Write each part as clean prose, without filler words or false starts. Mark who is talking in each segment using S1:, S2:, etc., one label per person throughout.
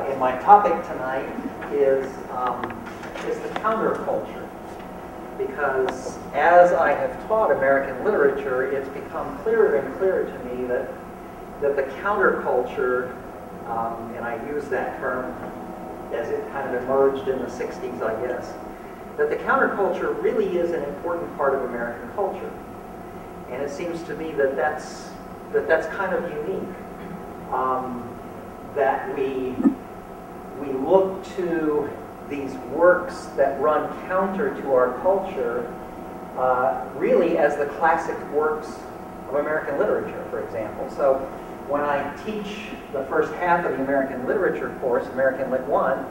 S1: And my topic tonight is the counterculture. Because as I have taught American literature, it's become clearer and clearer to me that the counterculture, and I use that term as it kind of emerged in the 60s, I guess, that the counterculture really is an important part of American culture. And it seems to me that that's kind of unique. That we look to these works that run counter to our culture really as the classic works of American literature, for example. So when I teach the first half of the American literature course, American Lit 1,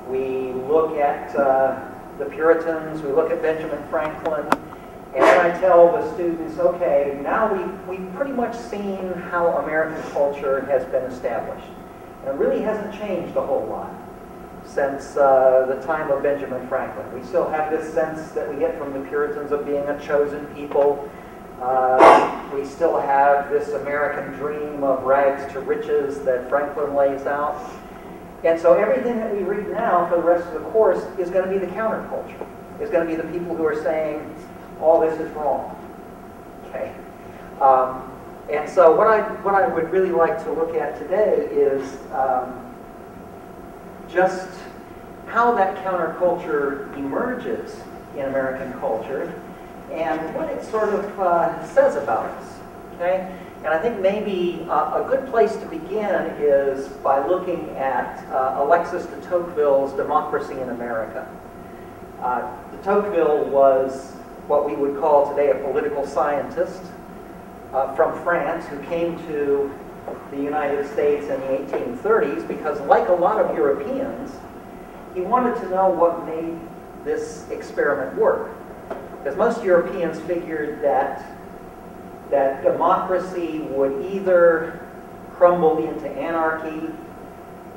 S1: we look at the Puritans, we look at Benjamin Franklin, and I tell the students, okay, now we've pretty much seen how American culture has been established. And it really hasn't changed a whole lot since the time of Benjamin Franklin. We still have this sense that we get from the Puritans of being a chosen people. We still have this American dream of rags to riches that Franklin lays out. And so everything that we read now for the rest of the course is going to be the counterculture. It's going to be the people who are saying, all this is wrong. Okay. And so what I would really like to look at today is just how that counterculture emerges in American culture and what it sort of says about us. Okay. And I think maybe a good place to begin is by looking at Alexis de Tocqueville's Democracy in America. De Tocqueville was what we would call today a political scientist from France who came to the United States in the 1830s because, like a lot of Europeans, he wanted to know what made this experiment work. Because most Europeans figured that democracy would either crumble into anarchy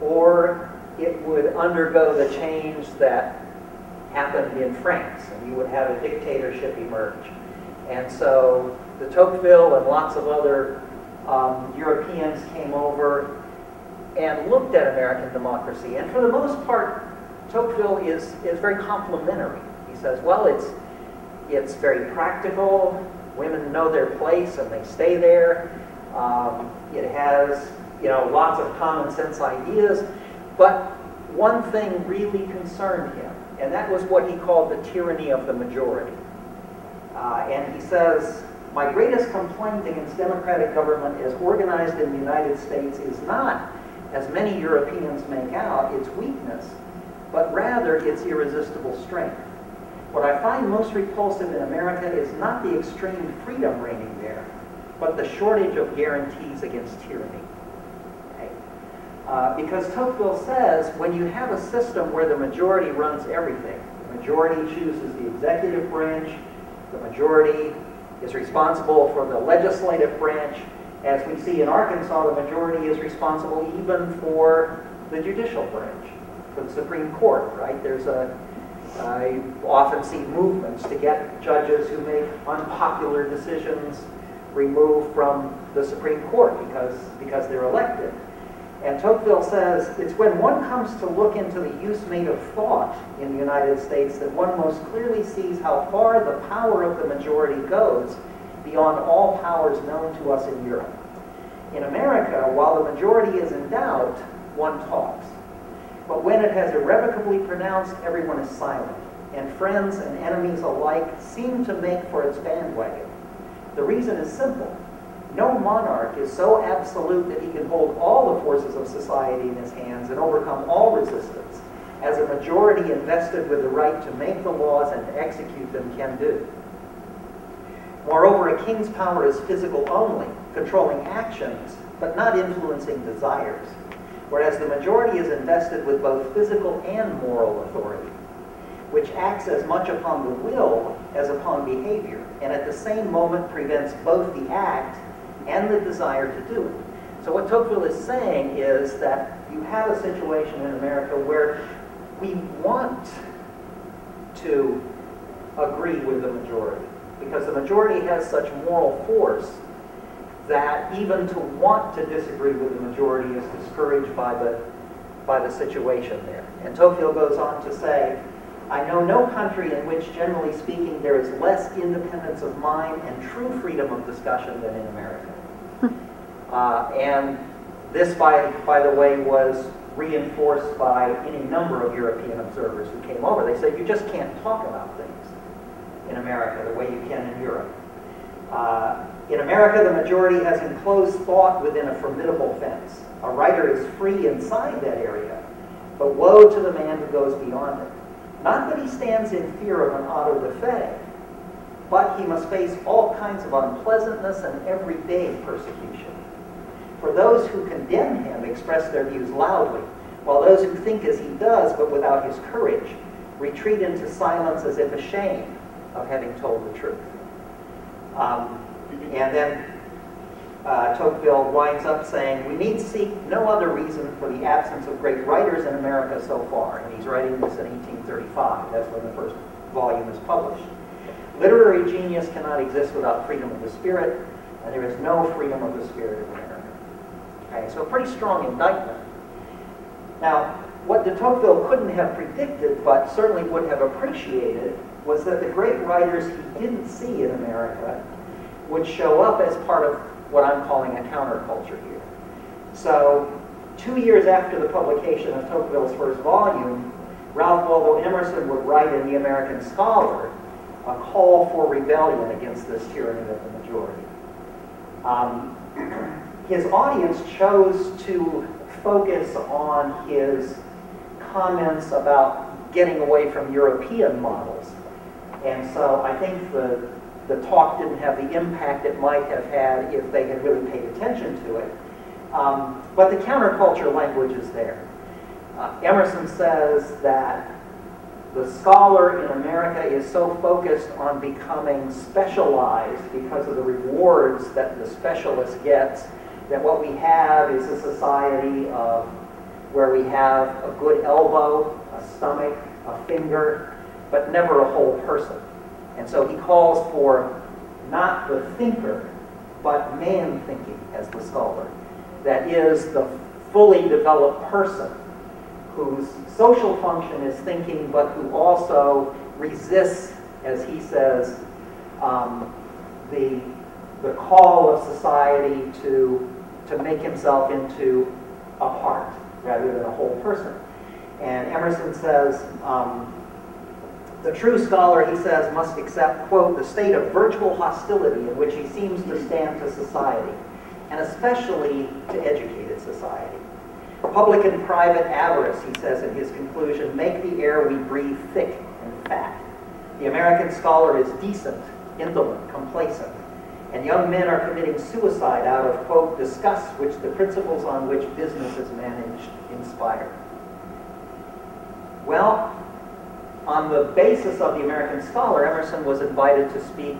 S1: or it would undergo the change that happened in France, and you would have a dictatorship emerge. And so de Tocqueville and lots of other Europeans came over and looked at American democracy. And for the most part, Tocqueville is very complimentary. He says, well, it's very practical. Women know their place and they stay there. It has, lots of common sense ideas. But one thing really concerned him, and that was what he called the tyranny of the majority. And he says, my greatest complaint against democratic government as organized in the United States is not, as many Europeans make out, its weakness, but rather its irresistible strength. What I find most repulsive in America is not the extreme freedom reigning there, but the shortage of guarantees against tyranny. Because Tocqueville says, when you have a system where the majority runs everything, the majority chooses the executive branch, the majority is responsible for the legislative branch. As we see in Arkansas, the majority is responsible even for the judicial branch, for the Supreme Court, right? I often see movements to get judges who make unpopular decisions removed from the Supreme Court because they're elected. And Tocqueville says, it's when one comes to look into the use made of thought in the United States that one most clearly sees how far the power of the majority goes beyond all powers known to us in Europe. In America, while the majority is in doubt, one talks. But when it has irrevocably pronounced, everyone is silent, and friends and enemies alike seem to make for its bandwagon. The reason is simple. No monarch is so absolute that he can hold all the forces of society in his hands and overcome all resistance, as a majority invested with the right to make the laws and to execute them can do. Moreover, a king's power is physical only, controlling actions, but not influencing desires, whereas the majority is invested with both physical and moral authority, which acts as much upon the will as upon behavior, and at the same moment prevents both the act and the desire to do it. So what Tocqueville is saying is that you have a situation in America where we want to agree with the majority, because the majority has such moral force that even to want to disagree with the majority is discouraged by by the situation there. And Tocqueville goes on to say, I know no country in which, generally speaking, there is less independence of mind and true freedom of discussion than in America. And this, by the way, was reinforced by any number of European observers who came over. They said, you just can't talk about things in America the way you can in Europe. In America, the majority has enclosed thought within a formidable fence. A writer is free inside that area, but woe to the man who goes beyond it. Not that he stands in fear of an auto da fe, but he must face all kinds of unpleasantness and everyday persecution. For those who condemn him express their views loudly, while those who think as he does, but without his courage, retreat into silence as if ashamed of having told the truth. And then Tocqueville winds up saying, we need seek no other reason for the absence of great writers in America so far. And he's writing this in 1835. That's when the first volume is published. Literary genius cannot exist without freedom of the spirit, and there is no freedom of the spirit in America. Okay, so a pretty strong indictment. Now, what de Tocqueville couldn't have predicted, but certainly would have appreciated, was that the great writers he didn't see in America would show up as part of what I'm calling a counterculture here. So, 2 years after the publication of Tocqueville's first volume, Ralph Waldo Emerson would write in The American Scholar a call for rebellion against this tyranny of the majority. His audience chose to focus on his comments about getting away from European models. And so I think the talk didn't have the impact it might have had if they had really paid attention to it. But the counterculture language is there. Emerson says that the scholar in America is so focused on becoming specialized because of the rewards that the specialist gets, that what we have is a society of where we have a good elbow, a stomach, a finger, but never a whole person. And so he calls for not the thinker, but man thinking as the scholar. That is the fully developed person whose social function is thinking, but who also resists, as he says, the call of society to make himself into a part rather than a whole person. And Emerson says, the true scholar, he says, must accept, quote, the state of virtual hostility in which he seems to stand to society, and especially to educated society. Public and private avarice, he says in his conclusion, make the air we breathe thick and fat. The American scholar is decent, indolent, complacent, and young men are committing suicide out of, quote, disgust which the principles on which business is managed inspire. Well, on the basis of the American Scholar, Emerson was invited to speak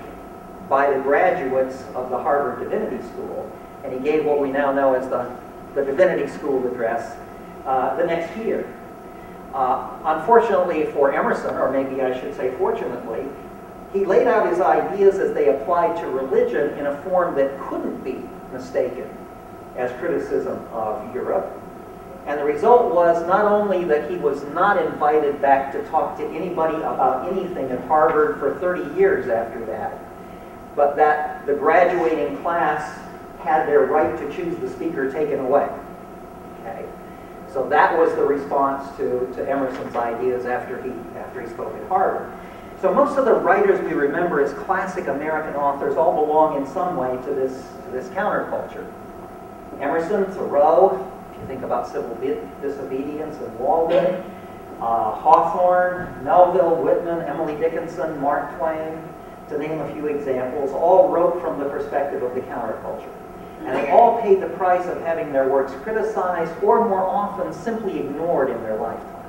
S1: by the graduates of the Harvard Divinity School, and he gave what we now know as the Divinity School address the next year. Unfortunately for Emerson, or maybe I should say fortunately, he laid out his ideas as they applied to religion in a form that couldn't be mistaken as criticism of Europe. And the result was not only that he was not invited back to talk to anybody about anything at Harvard for 30 years after that, but that the graduating class had their right to choose the speaker taken away. Okay? So that was the response to Emerson's ideas after he spoke at Harvard. So most of the writers we remember as classic American authors all belong in some way to this counterculture. Emerson, Thoreau, if you think about civil disobedience and Walden, Hawthorne, Melville, Whitman, Emily Dickinson, Mark Twain, to name a few examples, all wrote from the perspective of the counterculture. And they all paid the price of having their works criticized or more often simply ignored in their lifetime.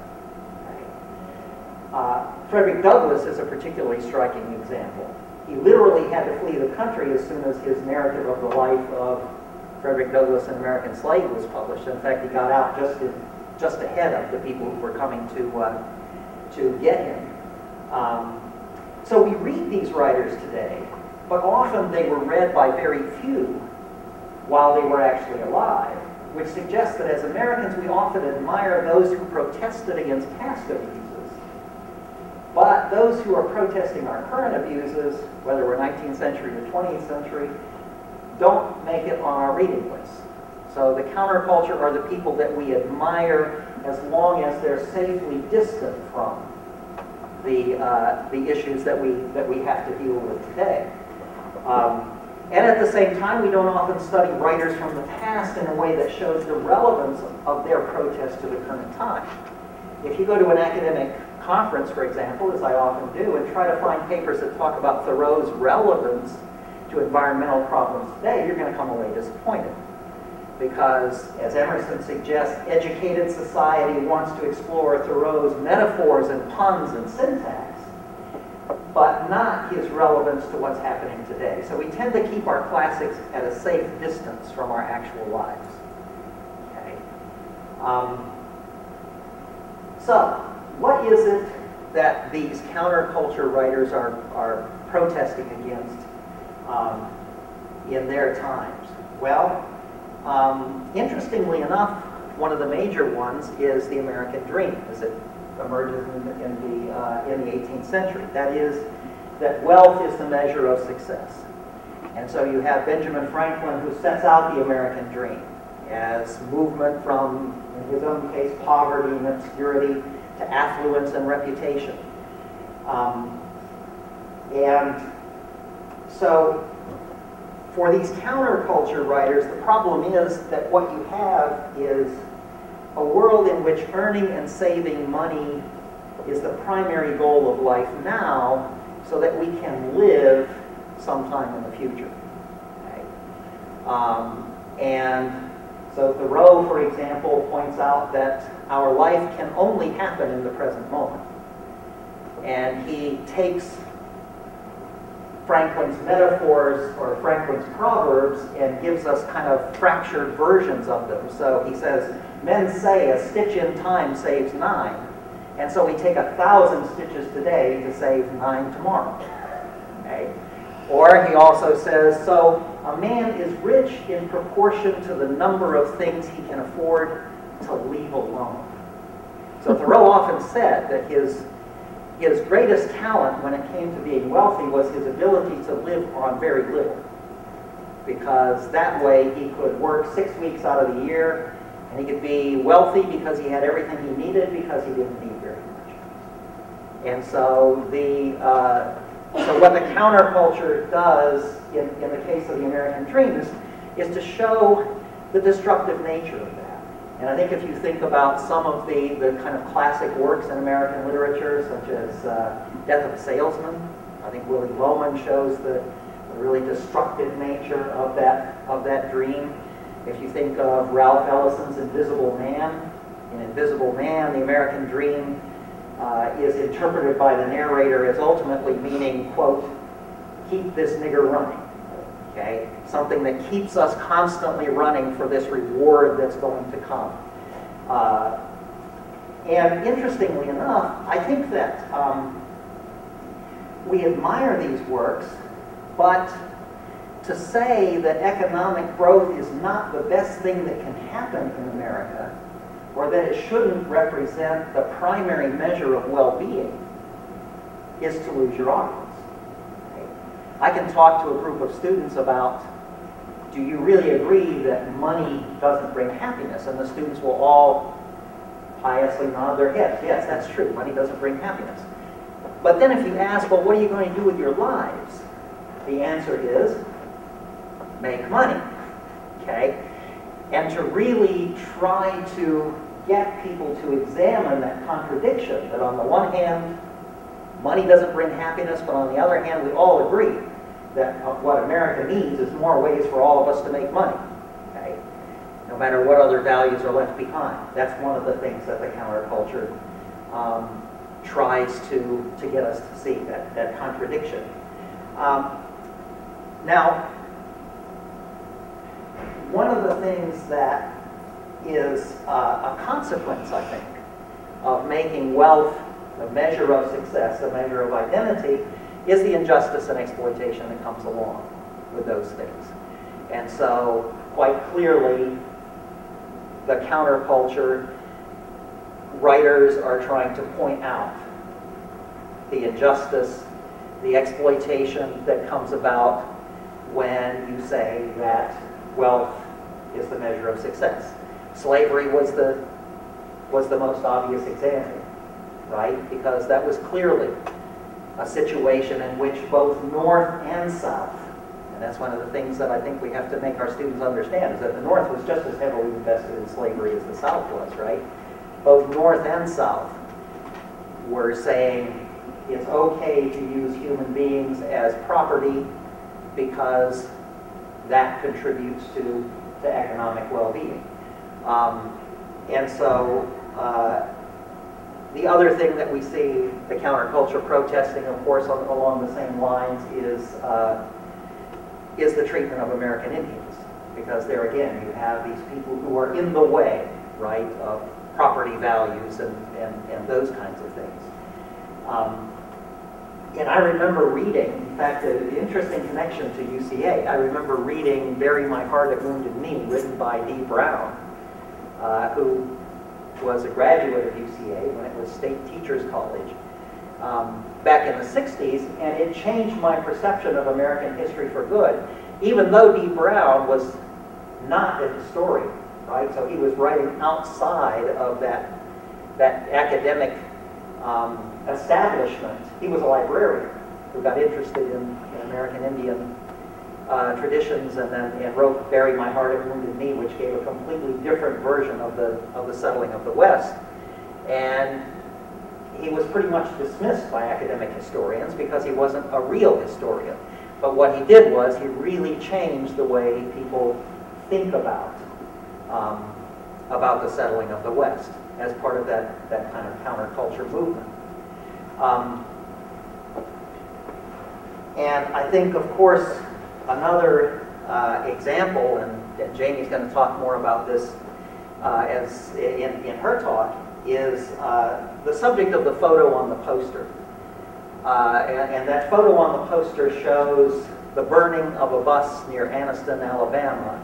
S1: Frederick Douglass is a particularly striking example. He literally had to flee the country as soon as his narrative of the life of Frederick Douglass, an American slave, was published. In fact, he got out just ahead of the people who were coming to get him. So we read these writers today, but often they were read by very few while they were actually alive. which suggests that as Americans we often admire those who protested against past abuses. But those who are protesting our current abuses, whether we're 19th century or 20th century, don't make it on our reading list. So the counterculture are the people that we admire as long as they're safely distant from the issues that we have to deal with today. And at the same time, we don't often study writers from the past in a way that shows the relevance of their protest to the current time. If you go to an academic conference, for example, as I often do, and try to find papers that talk about Thoreau's relevance to environmental problems today, you're going to come away disappointed. Because, as Emerson suggests, educated society wants to explore Thoreau's metaphors and puns and syntax, but not his relevance to what's happening today. So we tend to keep our classics at a safe distance from our actual lives. Okay? So, what is it that these counterculture writers are protesting against in their times? Well, interestingly enough, one of the major ones is the American dream, as it emerges in the 18th century. That is, that wealth is the measure of success. And so you have Benjamin Franklin, who sets out the American dream as movement from, in his own case, poverty and obscurity to affluence and reputation. And so for these counterculture writers, the problem is that what you have is a world in which earning and saving money is the primary goal of life now, so that we can live sometime in the future. Okay? And so Thoreau, for example, points out that our life can only happen in the present moment. And he takes Franklin's metaphors or Franklin's proverbs and gives us kind of fractured versions of them. So he says, men say a stitch in time saves 9. And so we take 1,000 stitches today to save 9 tomorrow. Okay? Or he also says, so a man is rich in proportion to the number of things he can afford to leave alone. So Thoreau often said that his greatest talent when it came to being wealthy was his ability to live on very little. Because that way he could work 6 weeks out of the year, and he could be wealthy because he had everything he needed because he didn't need very much. And so so what the counterculture does in the case of the American dream is to show the destructive nature of that. And I think if you think about some of the kind of classic works in American literature, such as Death of a Salesman, I think Willy Loman shows the really destructive nature of that dream. If you think of Ralph Ellison's Invisible Man, in Invisible Man, the American dream is interpreted by the narrator as ultimately meaning, quote, keep this nigger running. Okay? Something that keeps us constantly running for this reward that's going to come. And interestingly enough, I think that we admire these works, but to say that economic growth is not the best thing that can happen in America, or that it shouldn't represent the primary measure of well-being, is to lose your audience. Okay? I can talk to a group of students about, do you really agree that money doesn't bring happiness? And the students will all piously nod their heads. Yes, that's true. Money doesn't bring happiness. But then if you ask, well, what are you going to do with your lives? The answer is, make money. Okay? And to really try to get people to examine that contradiction, that on the one hand, money doesn't bring happiness, but on the other hand, we all agree that what America needs is more ways for all of us to make money, okay? No matter what other values are left behind. That's one of the things that the counterculture tries to get us to see, that contradiction. Now, one of the things that is a consequence, I think, of making wealth the measure of success, the measure of identity, is the injustice and exploitation that comes along with those things. And so, quite clearly, the counterculture, writers are trying to point out the injustice, the exploitation that comes about when you say that wealth is the measure of success. Slavery was the most obvious example, right? Because that was clearly a situation in which both North and South, and that's one of the things that I think we have to make our students understand, is that the North was just as heavily invested in slavery as the South was, right? Both North and South were saying it's okay to use human beings as property because that contributes to economic well-being. And so the other thing that we see the counterculture protesting, of course, along the same lines is the treatment of American Indians. Because there again, you have these people who are in the way, right, of property values and those kinds of things. And I remember reading, in fact, an interesting connection to UCA. I remember reading Bury My Heart at Wounded Knee, written by Dee Brown, who was a graduate of UCA when it was State Teachers College back in the 60s, and it changed my perception of American history for good, even though Dee Brown was not a historian, right? So he was writing outside of that academic establishment. He was a librarian who got interested in American Indian traditions, and wrote "Bury My Heart at Wounded Knee," which gave a completely different version of the settling of the West. And he was pretty much dismissed by academic historians because he wasn't a real historian. But what he did was he really changed the way people think about the settling of the West as part of that kind of counterculture movement. And I think, of course, another example, and Jamie's going to talk more about this as in her talk, is the subject of the photo on the poster. And that photo on the poster shows the burning of a bus near Anniston, Alabama,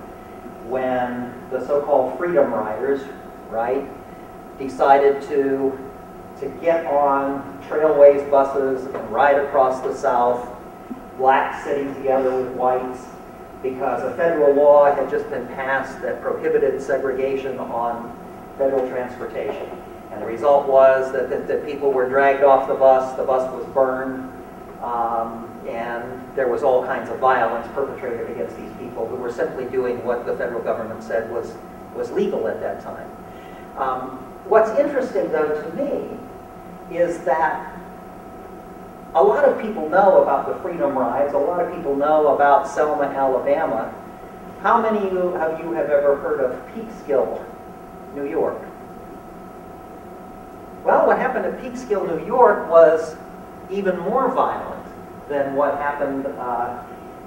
S1: when the so-called Freedom Riders, right, decided to get on Trailways buses and ride across the South, blacks sitting together with whites, because a federal law had just been passed that prohibited segregation on federal transportation. And the result was that people were dragged off the bus was burned, and there was all kinds of violence perpetrated against these people who were simply doing what the federal government said was legal at that time. What's interesting, though, to me, is that a lot of people know about the Freedom Rides, a lot of people know about Selma, Alabama. How many of you have ever heard of Peekskill, New York? Well, what happened at Peekskill, New York was even more violent than what happened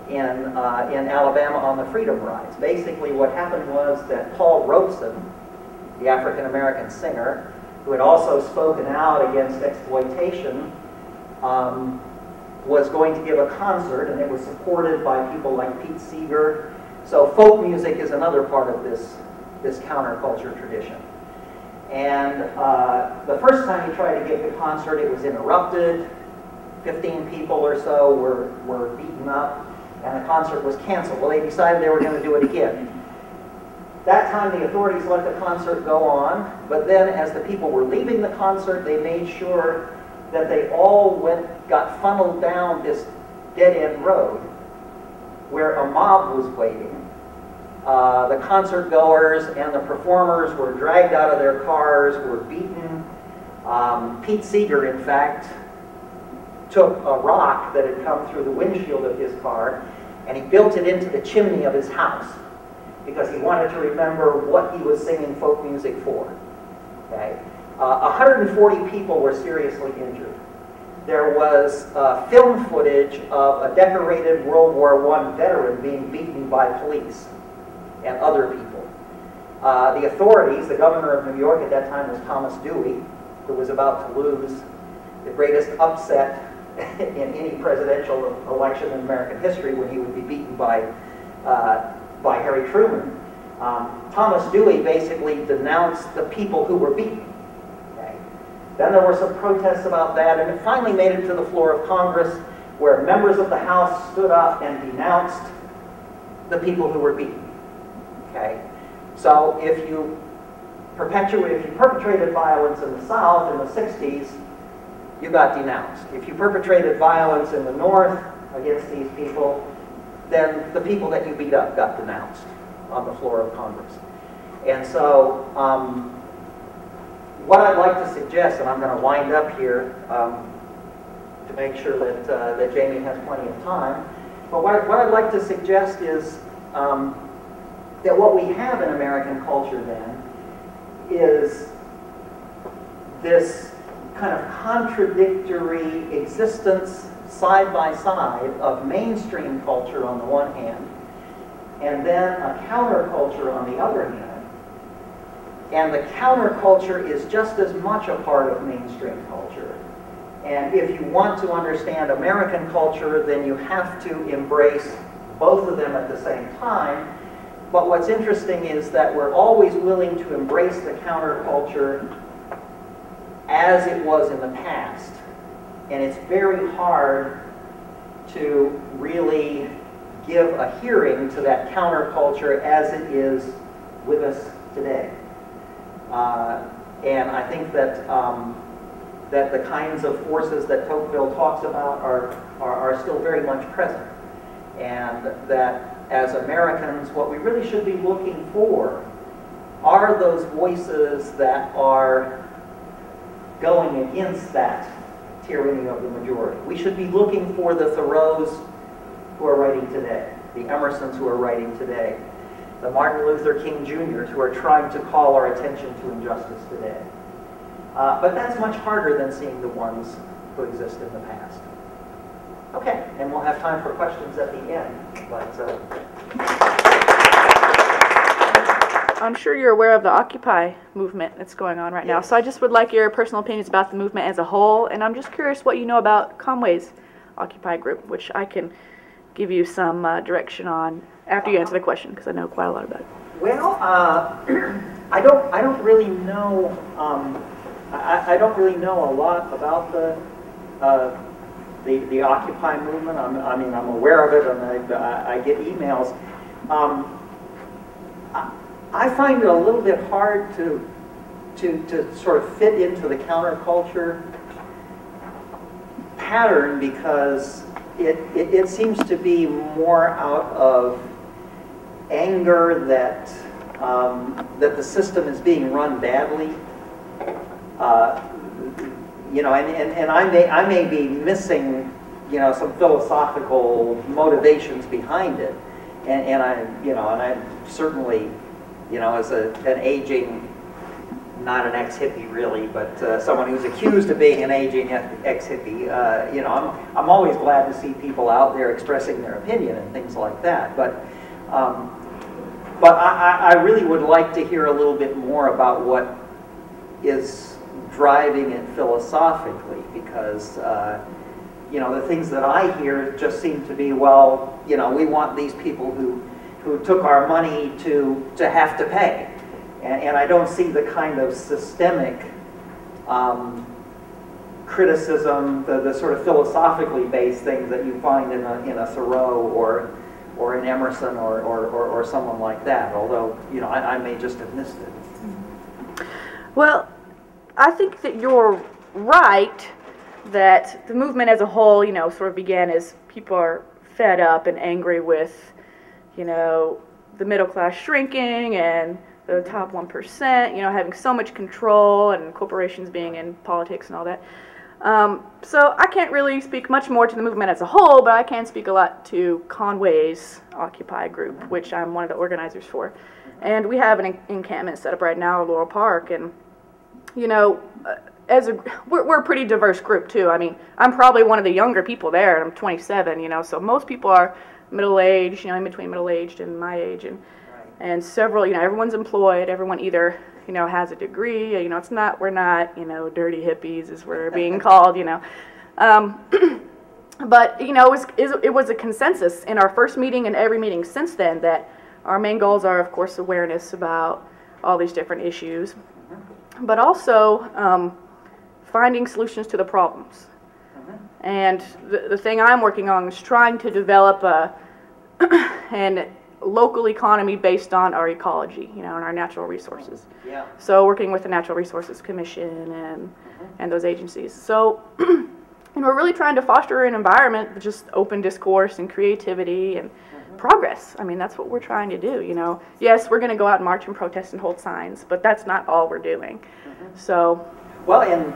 S1: in Alabama on the Freedom Rides. Basically, what happened was that Paul Robeson, the African-American singer, who had also spoken out against exploitation, was going to give a concert, and it was supported by people like Pete Seeger. So folk music is another part of this counterculture tradition. And the first time he tried to give the concert, it was interrupted. 15 people or so were beaten up, and the concert was canceled. Well, they decided they were going to do it again. That time, the authorities let the concert go on, but then as the people were leaving the concert, they made sure that they all got funneled down this dead-end road where a mob was waiting. The concert goers and the performers were dragged out of their cars, were beaten. Pete Seeger, in fact, took a rock that had come through the windshield of his car and he built it into the chimney of his house because he wanted to remember what he was singing folk music for. Okay? 140 people were seriously injured. There was film footage of a decorated World War I veteran being beaten by police and other people. The authorities, the governor of New York at that time was Thomas Dewey, who was about to lose the greatest upset in any presidential election in American history when he would be beaten by Harry Truman. Thomas Dewey basically denounced the people who were beaten. Okay? Then there were some protests about that, and it finally made it to the floor of Congress, where members of the House stood up and denounced the people who were beaten. Okay? So if you perpetrated violence in the South in the 60s, you got denounced. If you perpetrated violence in the North against these people, then the people that you beat up got denounced on the floor of Congress. And so what I'd like to suggest, and I'm going to wind up here to make sure that, that Jamie has plenty of time, but what I'd like to suggest is that what we have in American culture then is this kind of contradictory existence side by side of mainstream culture on the one hand, and then a counterculture on the other hand. And the counterculture is just as much a part of mainstream culture. And if you want to understand American culture, then you have to embrace both of them at the same time. But what's interesting is that we're always willing to embrace the counterculture as it was in the past. And it's very hard to really give a hearing to that counterculture as it is with us today. And I think that that the kinds of forces that Tocqueville talks about are still very much present. And that as Americans, what we really should be looking for are those voices that are going against that tyranny of the majority. We should be looking for the Thoreaus who are writing today, the Emersons who are writing today, the Martin Luther King Jr.'s who are trying to call our attention to injustice today. But that's much harder than seeing the ones who exist in the past. Okay, and we'll have time for questions at the end. But
S2: I'm sure you're aware of the Occupy movement that's going on right now, so I just would like your personal opinions about the movement as a whole, and I'm just curious what you know about Conway's Occupy group, which I can give you some direction on after you answer the question, because I know quite a lot about it.
S1: Well, I don't really know. I don't really know a lot about the Occupy movement. I mean, I'm aware of it, and I get emails. I find it a little bit hard to sort of fit into the counterculture pattern, because it seems to be more out of anger that that the system is being run badly. You know, and I may be missing, you know, some philosophical motivations behind it, and I certainly, you know, as an aging, not an ex-hippie really, but someone who's accused of being an aging ex-hippie, you know, I'm always glad to see people out there expressing their opinion and things like that. But I really would like to hear a little bit more about what is driving it philosophically, because you know, the things that I hear just seem to be, well, you know, we want these people who took our money to have to pay, and I don't see the kind of systemic criticism, the sort of philosophically based things that you find in a Thoreau or an Emerson or someone like that. Although, you know, I may just have missed it.
S2: Well, I think that you're right that the movement as a whole, you know, sort of began as people are fed up and angry with, you know, the middle class shrinking and the top 1%, you know, having so much control and corporations being in politics and all that. So I can't really speak much more to the movement as a whole, but I can speak a lot to Conway's Occupy group, which I'm one of the organizers for. And we have an encampment set up right now at Laurel Park, and you know, we're a pretty diverse group too. I mean, I'm probably one of the younger people there, and I'm 27, you know, so most people are middle-aged, you know, in between middle-aged and my age, and several, you know, everyone's employed, everyone either, you know, has a degree, you know, we're not, you know, dirty hippies as we're being called, you know. But, you know, it was a consensus in our first meeting and every meeting since then that our main goals are, of course, awareness about all these different issues, but also finding solutions to the problems. And the thing I'm working on is trying to develop an local economy based on our ecology, and our natural resources.
S1: Yeah.
S2: So working with the Natural Resources Commission and those agencies. So, and we're really trying to foster an environment with just open discourse and creativity and progress. I mean, that's what we're trying to do, Yes, we're going to go out and march and protest and hold signs, but that's not all we're doing. So.
S1: Well, and,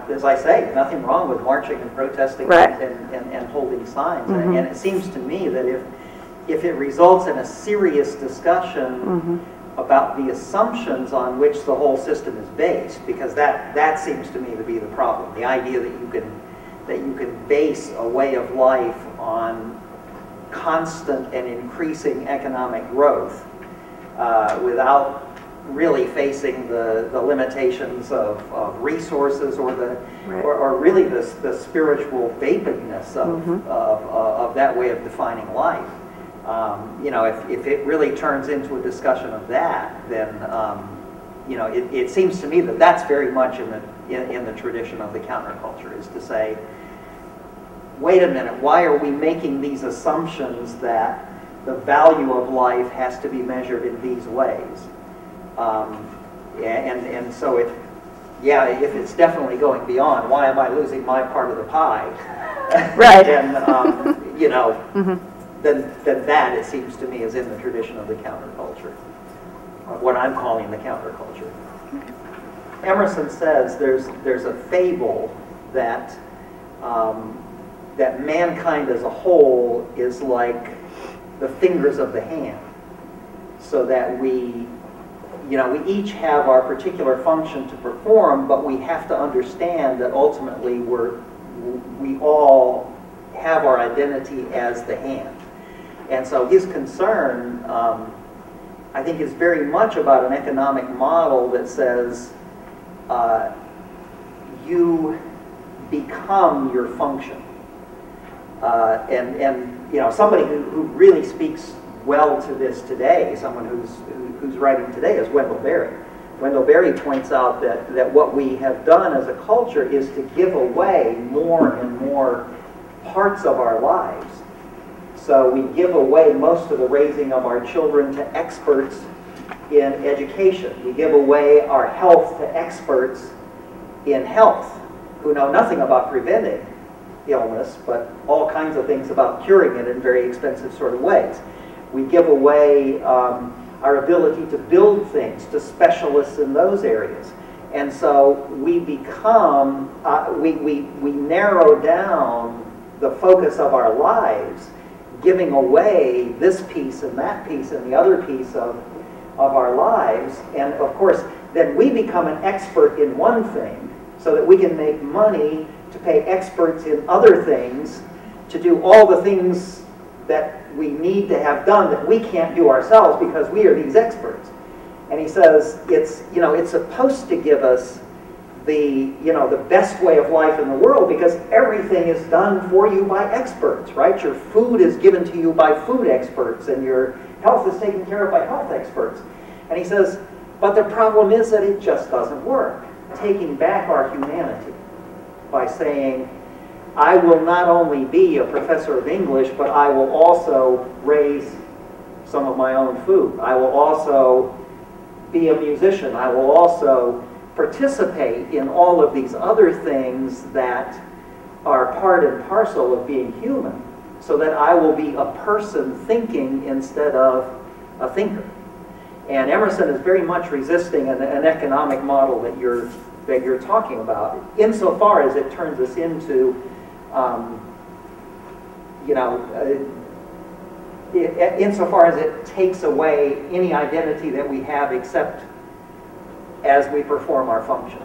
S1: as I say, nothing wrong with marching and protesting
S2: right.
S1: and holding signs. And it seems to me that if it results in a serious discussion about the assumptions on which the whole system is based, because that seems to me to be the problem. The idea that you can base a way of life on constant and increasing economic growth without really facing the limitations of resources or or really the spiritual vapidness of that way of defining life. If it really turns into a discussion of that, then it seems to me that that's very much in the tradition of the counterculture, is to say, wait a minute, why are we making these assumptions that the value of life has to be measured in these ways? And so if it's definitely going beyond, why am I losing my part of the pie?
S2: Right.
S1: Then that, it seems to me, is in the tradition of the counterculture, what I'm calling the counterculture. Emerson says there's a fable that that mankind as a whole is like the fingers of the hand, so that we each have our particular function to perform, but we have to understand that ultimately we all have our identity as the hand. And so his concern, I think, is very much about an economic model that says you become your function. And somebody who really speaks well to this today, someone who's writing today, is Wendell Berry. Wendell Berry points out that what we have done as a culture is to give away more and more parts of our lives. So we give away most of the raising of our children to experts in education. We give away our health to experts in health who know nothing about preventing illness, but all kinds of things about curing it in very expensive sort of ways. We give away our ability to build things to specialists in those areas. And so we become, we narrow down the focus of our lives, giving away this piece and that piece and the other piece of our lives. And of course, then we become an expert in one thing so that we can make money to pay experts in other things to do all the things that we need to have done that we can't do ourselves because we are these experts. And he says it's supposed to give us the best way of life in the world, because everything is done for you by experts, right? Your food is given to you by food experts, and your health is taken care of by health experts. And he says, but the problem is that it just doesn't work. Taking back our humanity by saying, I will not only be a professor of English, but I will also raise some of my own food. I will also be a musician. I will also participate in all of these other things that are part and parcel of being human, so that I will be a person thinking instead of a thinker. And Emerson is very much resisting an economic model that you're talking about, insofar as it turns us into insofar as it takes away any identity that we have except as we perform our function.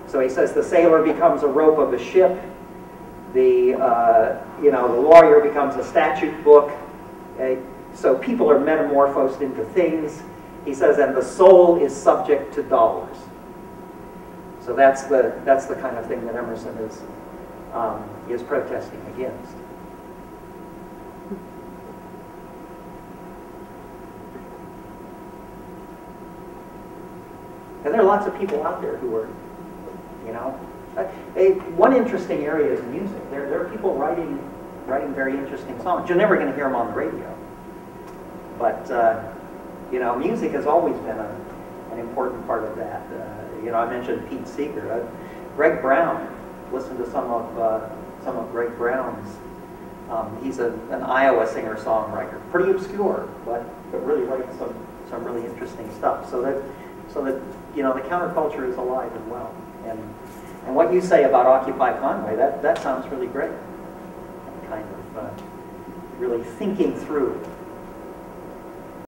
S1: So he says the sailor becomes a rope of a ship, the lawyer becomes a statute book. So people are metamorphosed into things. He says, and the soul is subject to dollars. So that's the kind of thing that Emerson is protesting against. lots of people out there who are, you know, one interesting area is music. There are people writing very interesting songs. You're never going to hear them on the radio. But, you know, music has always been an important part of that. You know, I mentioned Pete Seeger. Greg Brown, listen to some of Greg Brown's. He's an Iowa singer-songwriter. Pretty obscure, but really writes some really interesting stuff. So that you know, the counterculture is alive and well. And what you say about Occupy Conway, that sounds really great. Kind of really thinking through